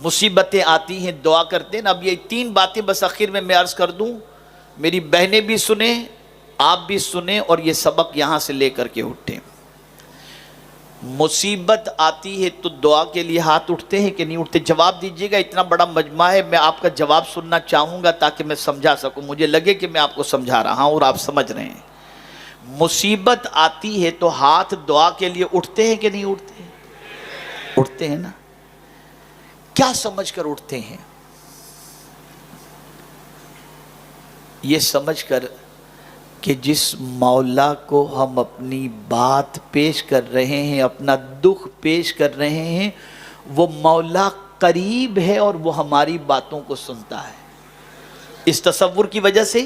مصیبتیں آتی ہیں دعا کرتے ہیں. اب یہ 3 باتیں بس آخر میں عرض کر دوں, میری بہنیں بھی سنیں, آپ بھی سنیں, اور یہ سبق یہاں سے لے کر کے اٹھیں. مصیبت آتی ہے تو دعا کے لیے ہاتھ اٹھتے ہیں کہ نہیں اٹھتے؟ جواب دیجیے گا. اتنا بڑا مجمع ہے, میں آپ کا جواب سننا چاہوں گا تاکہ میں سمجھا سکوں, مجھے لگے کہ میں آپ کو سمجھا رہا ہوں اور آپ سمجھ رہے ہیں. مصیبت آتی ہے تو ہاتھ دعا کے لیے اٹھتے ہیں کہ نہیں اٹھتے؟ اٹھتے ہیں نا. کیا سمجھ کر اٹھتے ہیں؟ یہ سمجھ کر کہ جس مولا کو ہم اپنی بات پیش کر رہے ہیں, اپنا دکھ پیش کر رہے ہیں, وہ مولا قریب ہے اور وہ ہماری باتوں کو سنتا ہے. اس تصور کی وجہ سے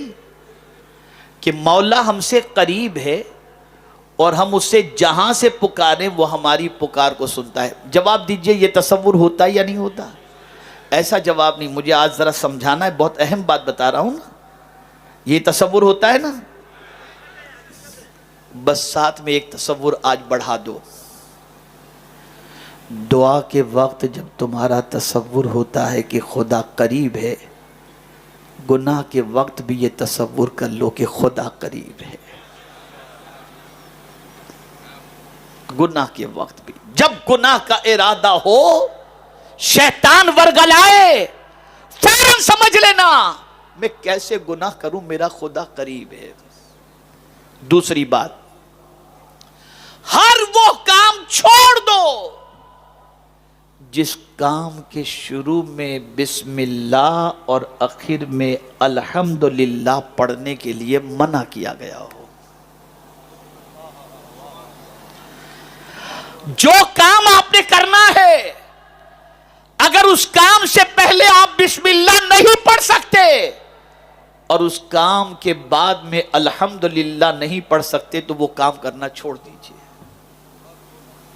کہ مولا ہم سے قریب ہے اور ہم اس سے جہاں سے پکاریں وہ ہماری پکار کو سنتا ہے. جواب دیجئے, یہ تصور ہوتا ہے یا نہیں ہوتا؟ ایسا جواب نہیں, مجھے آج ذرا سمجھانا ہے, بہت اہم بات بتا رہا ہوں نا. یہ تصور ہوتا ہے نا. بس ساتھ میں ایک تصور آج بڑھا دو. دعا کے وقت جب تمہارا تصور ہوتا ہے کہ خدا قریب ہے, گناہ کے وقت بھی یہ تصور کر لو کہ خدا قریب ہے. گناہ کے وقت بھی جب گناہ کا ارادہ ہو, شیطان ورگلائے, فوراً سمجھ لینا میں کیسے گناہ کروں, میرا خدا قریب ہے. دوسری بات, ہر وہ کام چھوڑ دو جس کام کے شروع میں بسم اللہ اور آخر میں الحمدللہ پڑھنے کے لیے منع کیا گیا ہو. جو کام آپ نے کرنا ہے, اگر اس کام سے پہلے آپ بسم اللہ نہیں پڑھ سکتے اور اس کام کے بعد میں الحمدللہ نہیں پڑھ سکتے تو وہ کام کرنا چھوڑ دیجئے.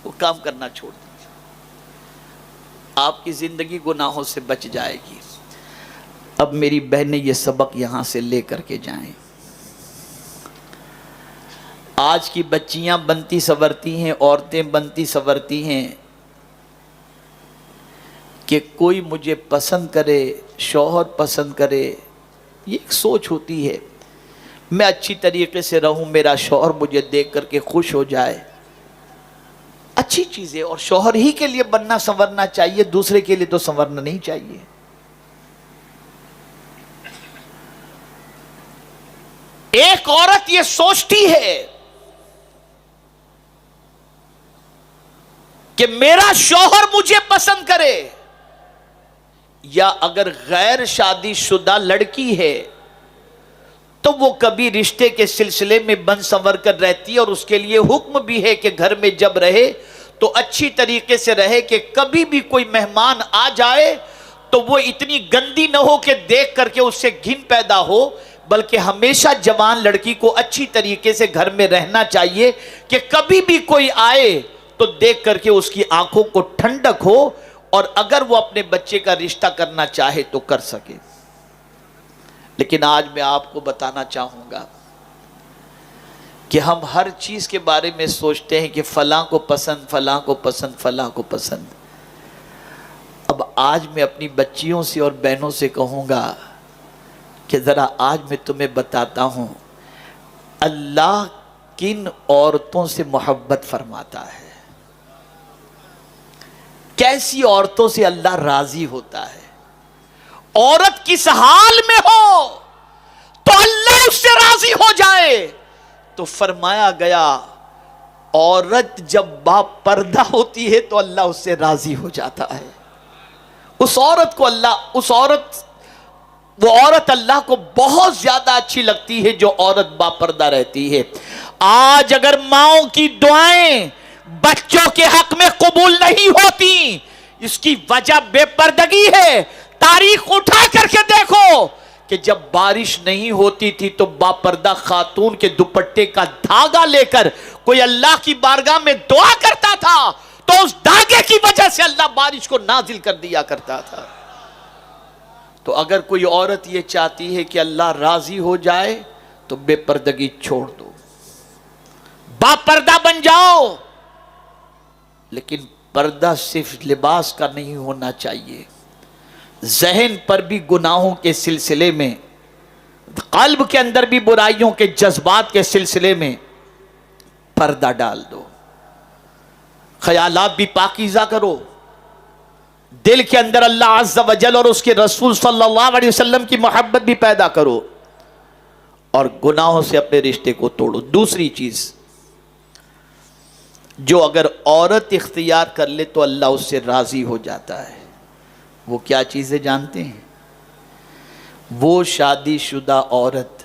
وہ کام کرنا چھوڑ دیجئے. آپ کی زندگی گناہوں سے بچ جائے گی. اب میری بہنیں یہ سبق یہاں سے لے کر کے جائیں. آج کی بچیاں بنتی سنورتی ہیں, عورتیں بنتی سنورتی ہیں کہ کوئی مجھے پسند کرے, شوہر پسند کرے. یہ ایک سوچ ہوتی ہے, میں اچھی طریقے سے رہوں, میرا شوہر مجھے دیکھ کر کے خوش ہو جائے. اچھی چیز ہے, اور شوہر ہی کے لیے بننا سنورنا چاہیے, دوسرے کے لیے تو سنورنا نہیں چاہیے. ایک عورت یہ سوچتی ہے کہ میرا شوہر مجھے پسند کرے, یا اگر غیر شادی شدہ لڑکی ہے تو وہ کبھی رشتے کے سلسلے میں بن سنور کر رہتی ہے, اور اس کے لیے حکم بھی ہے کہ گھر میں جب رہے تو اچھی طریقے سے رہے کہ کبھی بھی کوئی مہمان آ جائے تو وہ اتنی گندی نہ ہو کہ دیکھ کر کے اس سے گھن پیدا ہو, بلکہ ہمیشہ جوان لڑکی کو اچھی طریقے سے گھر میں رہنا چاہیے کہ کبھی بھی کوئی آئے تو دیکھ کر کے اس کی آنکھوں کو ٹھنڈک ہو, اور اگر وہ اپنے بچے کا رشتہ کرنا چاہے تو کر سکے. لیکن آج میں آپ کو بتانا چاہوں گا کہ ہم ہر چیز کے بارے میں سوچتے ہیں کہ فلاں کو پسند, فلاں کو پسند, فلاں کو پسند. اب آج میں اپنی بچیوں سے اور بہنوں سے کہوں گا کہ ذرا آج میں تمہیں بتاتا ہوں اللہ کن عورتوں سے محبت فرماتا ہے, کیسی عورتوں سے اللہ راضی ہوتا ہے. عورت کس حال میں ہو تو اللہ اس سے راضی ہو جائے. تو فرمایا گیا عورت جب با پردہ ہوتی ہے تو اللہ اس سے راضی ہو جاتا ہے. اس عورت کو اللہ, وہ عورت اللہ کو بہت زیادہ اچھی لگتی ہے جو عورت با پردہ رہتی ہے. آج اگر ماؤں کی دعائیں بچوں کے حق میں قبول نہیں ہوتی, اس کی وجہ بے پردگی ہے. تاریخ اٹھا کر کے دیکھو کہ جب بارش نہیں ہوتی تھی تو باپردہ خاتون کے دوپٹے کا دھاگا لے کر کوئی اللہ کی بارگاہ میں دعا کرتا تھا تو اس دھاگے کی وجہ سے اللہ بارش کو نازل کر دیا کرتا تھا. تو اگر کوئی عورت یہ چاہتی ہے کہ اللہ راضی ہو جائے تو بے پردگی چھوڑ دو, باپردہ بن جاؤ. لیکن پردہ صرف لباس کا نہیں ہونا چاہیے, ذہن پر بھی گناہوں کے سلسلے میں، قلب کے اندر بھی برائیوں کے جذبات کے سلسلے میں پردہ ڈال دو، خیالات بھی پاکیزہ کرو، دل کے اندر اللہ عز و جل اور اس کے رسول صلی اللہ علیہ وسلم کی محبت بھی پیدا کرو، اور گناہوں سے اپنے رشتے کو توڑو۔ دوسری چیز جو اگر عورت اختیار کر لے تو اللہ اس سے راضی ہو جاتا ہے، وہ کیا چیزیں جانتے ہیں؟ وہ شادی شدہ عورت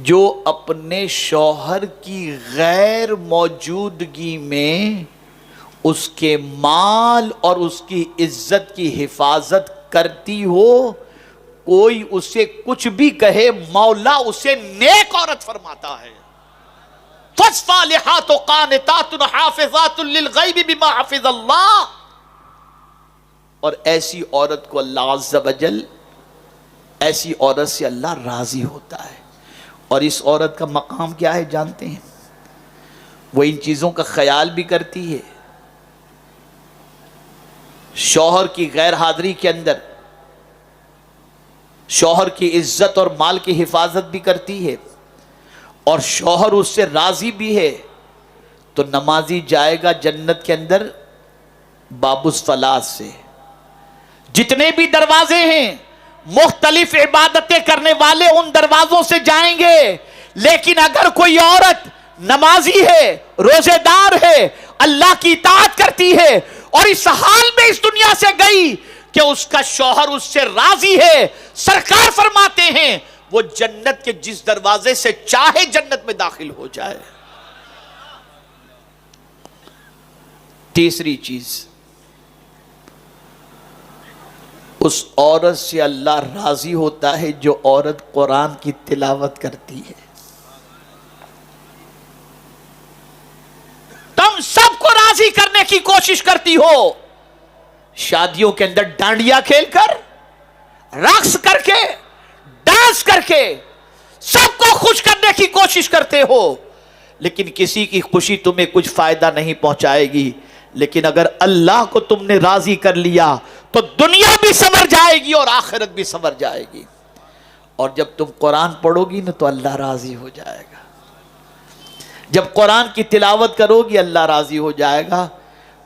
جو اپنے شوہر کی غیر موجودگی میں اس کے مال اور اس کی عزت کی حفاظت کرتی ہو، کوئی اسے کچھ بھی کہے مولا اسے نیک عورت فرماتا ہے۔ فالصالحات قانتات حافظات للغیب بما حفظ اللہ، اور ایسی عورت کو اللہ عز و جل، ایسی عورت سے اللہ راضی ہوتا ہے۔ اور اس عورت کا مقام کیا ہے جانتے ہیں؟ وہ ان چیزوں کا خیال بھی کرتی ہے، شوہر کی غیر حاضری کے اندر شوہر کی عزت اور مال کی حفاظت بھی کرتی ہے، اور شوہر اس سے راضی بھی ہے، تو نمازی جائے گا جنت کے اندر باب الصلاۃ سے۔ جتنے بھی دروازے ہیں مختلف عبادتیں کرنے والے ان دروازوں سے جائیں گے، لیکن اگر کوئی عورت نمازی ہے، روزے دار ہے، اللہ کی اطاعت کرتی ہے، اور اس حال میں اس دنیا سے گئی کہ اس کا شوہر اس سے راضی ہے، سرکار فرماتے ہیں وہ جنت کے جس دروازے سے چاہے جنت میں داخل ہو جائے۔ تیسری چیز، اس عورت سے اللہ راضی ہوتا ہے جو عورت قرآن کی تلاوت کرتی ہے۔ تم سب کو راضی کرنے کی کوشش کرتی ہو، شادیوں کے اندر ڈانڈیا کھیل کر، رقص کر کے، ڈانس کر کے سب کو خوش کرنے کی کوشش کرتے ہو، لیکن کسی کی خوشی تمہیں کچھ فائدہ نہیں پہنچائے گی۔ لیکن اگر اللہ کو تم نے راضی کر لیا تو دنیا بھی سنور جائے گی اور آخرت بھی سنور جائے گی۔ اور جب تم قرآن پڑھو گی نا تو اللہ راضی ہو جائے گا، جب قرآن کی تلاوت کرو گی اللہ راضی ہو جائے گا۔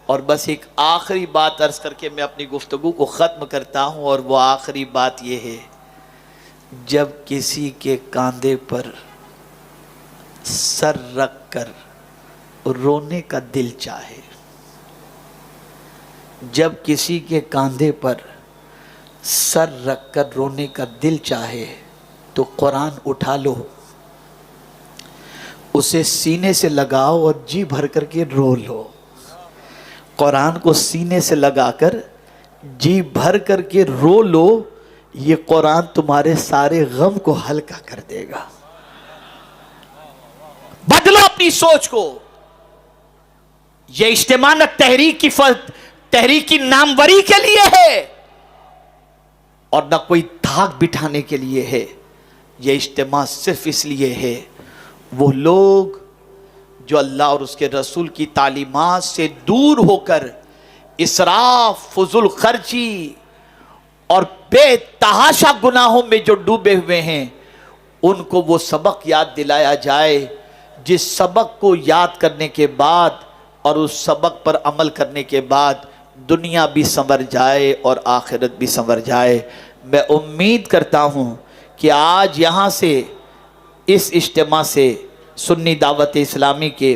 اور بس ایک آخری بات عرض کر کے میں اپنی گفتگو کو ختم کرتا ہوں، اور وہ آخری بات یہ ہے، جب کسی کے کاندھے پر سر رکھ کر رونے کا دل چاہے، جب کسی کے کاندھے پر سر رکھ کر رونے کا دل چاہے تو قرآن اٹھا لو، اسے سینے سے لگاؤ اور جی بھر کر کے رو لو۔ قرآن کو سینے سے لگا کر جی بھر کر کے رو لو، یہ قرآن تمہارے سارے غم کو ہلکا کر دے گا۔ بدلو اپنی سوچ کو۔ یہ اجتماع نہ تحریک کی ناموری کے لیے ہے اور نہ کوئی دھاک بٹھانے کے لیے ہے، یہ اجتماع صرف اس لیے ہے وہ لوگ جو اللہ اور اس کے رسول کی تعلیمات سے دور ہو کر اسراف، فضول خرچی اور بے تحاشا گناہوں میں جو ڈوبے ہوئے ہیں، ان کو وہ سبق یاد دلایا جائے جس سبق کو یاد کرنے کے بعد اور اس سبق پر عمل کرنے کے بعد دنیا بھی سنور جائے اور آخرت بھی سنور جائے۔ میں امید کرتا ہوں کہ آج یہاں سے اس اجتماع سے سنی دعوت اسلامی کے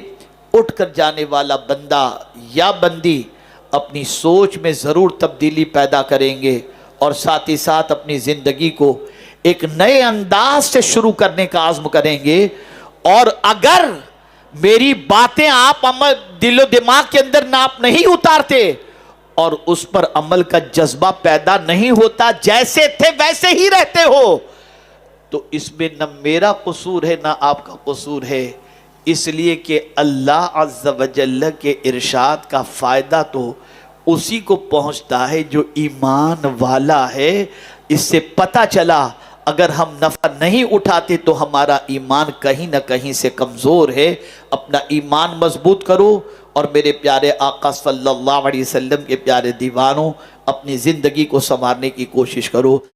اٹھ کر جانے والا بندہ یا بندی اپنی سوچ میں ضرور تبدیلی پیدا کریں گے، اور ساتھ ہی ساتھ اپنی زندگی کو ایک نئے انداز سے شروع کرنے کا عزم کریں گے۔ اور اگر میری باتیں آپ دل و دماغ کے اندر نہ آپ نہیں اتارتے اور اس پر عمل کا جذبہ پیدا نہیں ہوتا، جیسے تھے ویسے ہی رہتے ہو، تو اس میں نہ میرا قصور ہے نہ آپ کا قصور ہے، اس لیے کہ اللہ عز و جل کے ارشاد کا فائدہ تو اسی کو پہنچتا ہے جو ایمان والا ہے۔ اس سے پتہ چلا اگر ہم نفع نہیں اٹھاتے تو ہمارا ایمان کہیں نہ کہیں سے کمزور ہے۔ اپنا ایمان مضبوط کرو، اور میرے پیارے آقا صلی اللہ علیہ وسلم کے پیارے دیوانوں، اپنی زندگی کو سنوارنے کی کوشش کرو.